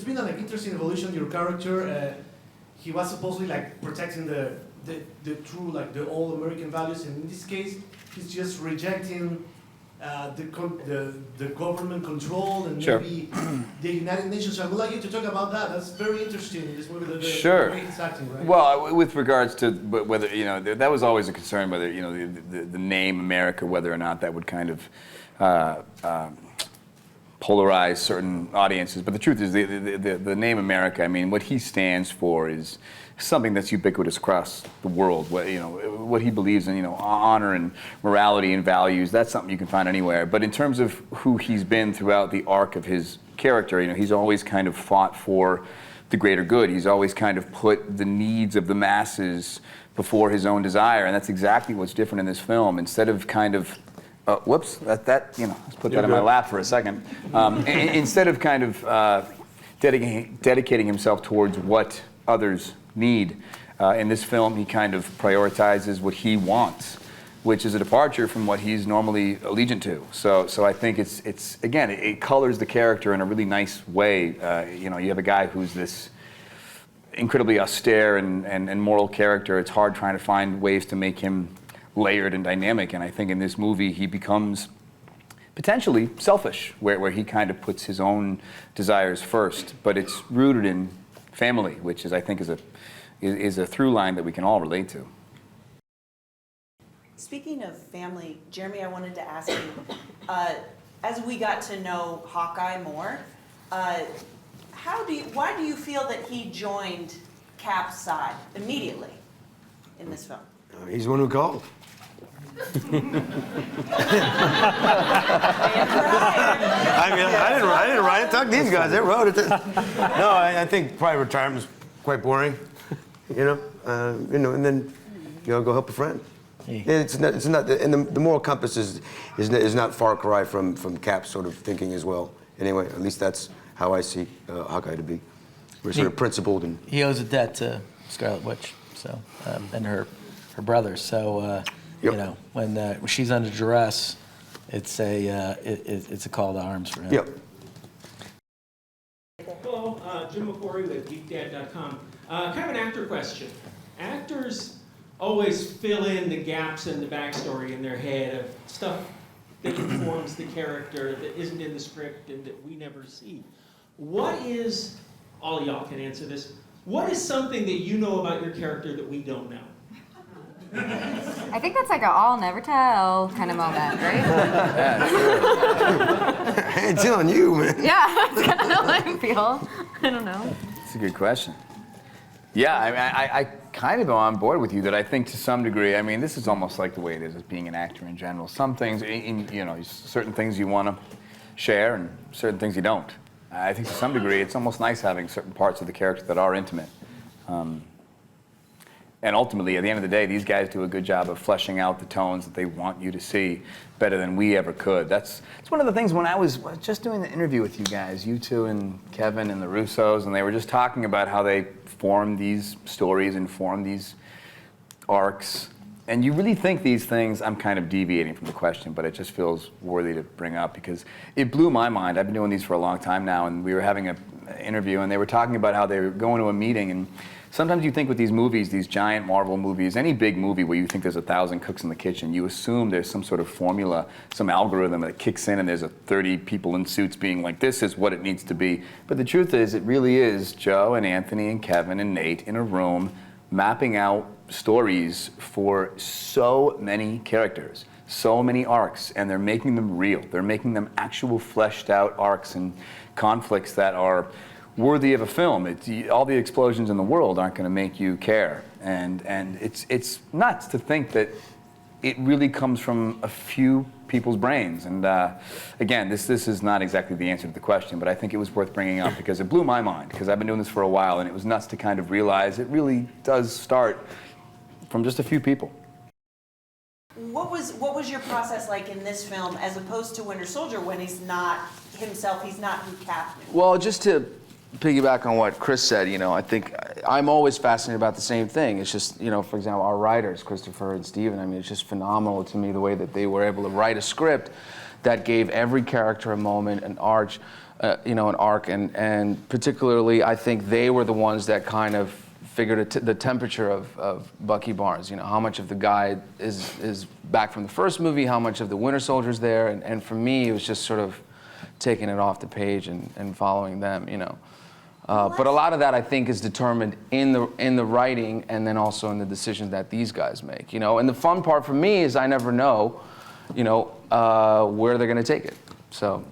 been an interesting evolution. Your character, he was supposedly like protecting the true, like the all American values, and in this case, he's just rejecting the government control and Sure. maybe the United Nations. So I would like you to talk about that. That's very interesting in this movie. Sure. The way he's acting, right? Well, with regards to whether, you know, that was always a concern, whether, you know, the name America, whether or not that would kind of polarize certain audiences. But the truth is, the name America, I mean, what he stands for is something that's ubiquitous across the world. What, you know, what he believes in, you know, honor and morality and values, that's something you can find anywhere. But in terms of who he's been throughout the arc of his character, you know, he's always kind of fought for the greater good. He's always kind of put the needs of the masses before his own desire, and that's exactly what's different in this film. Instead of kind of whoops, that you know, let's put that in my lap for a second. Instead of kind of dedicating himself towards what others need, in this film he kind of prioritizes what he wants, which is a departure from what he's normally allegiant to. So I think it's again, it colors the character in a really nice way. You know, you have a guy who's this incredibly austere and moral character. It's hard trying to find ways to make him layered and dynamic, and I think in this movie he becomes potentially selfish, where he kind of puts his own desires first, but it's rooted in family, which is, I think, is a through line that we can all relate to. Speaking of family, Jeremy, I wanted to ask you, as we got to know Hawkeye more, why do you feel that he joined Cap's side immediately in this film? He's the one who called. Right. I mean, I didn't write it. Talk to these guys. They wrote it. No, I think probably retirement's quite boring. You know, and then go help a friend. It's not, and the moral compass is not far cry from Cap's sort of thinking as well. Anyway, at least that's how I see Hawkeye to be. We're sort of principled and. He owes a debt to Scarlet Witch, so and her brothers. So you know, when she's under duress, it's a call to arms for him. Yep. Hello, Jim McCory with GeekDad.com. Kind of an actor question. Actors always fill in the gaps in the backstory in their head of stuff that informs the character that isn't in the script and that we never see. What is, all y'all can answer this, what is something that you know about your character that we don't know? I think that's like an all never tell kind of moment, right? It's on you, man. Yeah, that's kind of how I feel. I don't know. It's a good question. Yeah, I mean, I kind of am on board with you that I think to some degree, I mean, this is almost like the way it is as being an actor in general. Some things, you know, certain things you want to share and certain things you don't. I think to some degree, it's almost nice having certain parts of the character that are intimate. And ultimately, at the end of the day, these guys do a good job of fleshing out the tones that they want you to see better than we ever could. That's one of the things when I was just doing the interview with you guys, you two and Kevin and the Russos, and they were just talking about how they form these stories and form these arcs. And you really think these things, I'm kind of deviating from the question, but it just feels worthy to bring up because it blew my mind. I've been doing these for a long time now, and we were having an interview, and they were talking about how they were going to a meeting, and sometimes you think with these movies, these giant Marvel movies, any big movie where you think there's 1,000 cooks in the kitchen, you assume there's some sort of formula, some algorithm that kicks in and there's 30 people in suits being like, this is what it needs to be. But the truth is, it really is Joe and Anthony and Kevin and Nate in a room mapping out stories for so many characters, so many arcs, and they're making them real. They're making them actual fleshed out arcs and conflicts that are worthy of a film. All the explosions in the world aren't going to make you care, and it's nuts to think that it really comes from a few people's brains. And again, this is not exactly the answer to the question, but I think it was worth bringing up because it blew my mind. Because I've been doing this for a while, and it was nuts to kind of realize it really does start from just a few people. What was your process like in this film as opposed to Winter Soldier when he's not himself, he's not who Cap knew? Well, just to piggyback on what Chris said, you know, I think I'm always fascinated about the same thing. It's just, you know, for example, our writers, Christopher and Steven, I mean, it's just phenomenal to me the way that they were able to write a script that gave every character a moment, an arc, an arc, and particularly I think they were the ones that kind of figured the temperature of Bucky Barnes. How much of the guy is back from the first movie, how much of the Winter Soldier's there, and for me it was just sort of taking it off the page and following them. But a lot of that I think is determined in the writing and then also in the decisions that these guys make. And the fun part for me is I never know, where they're going to take it. So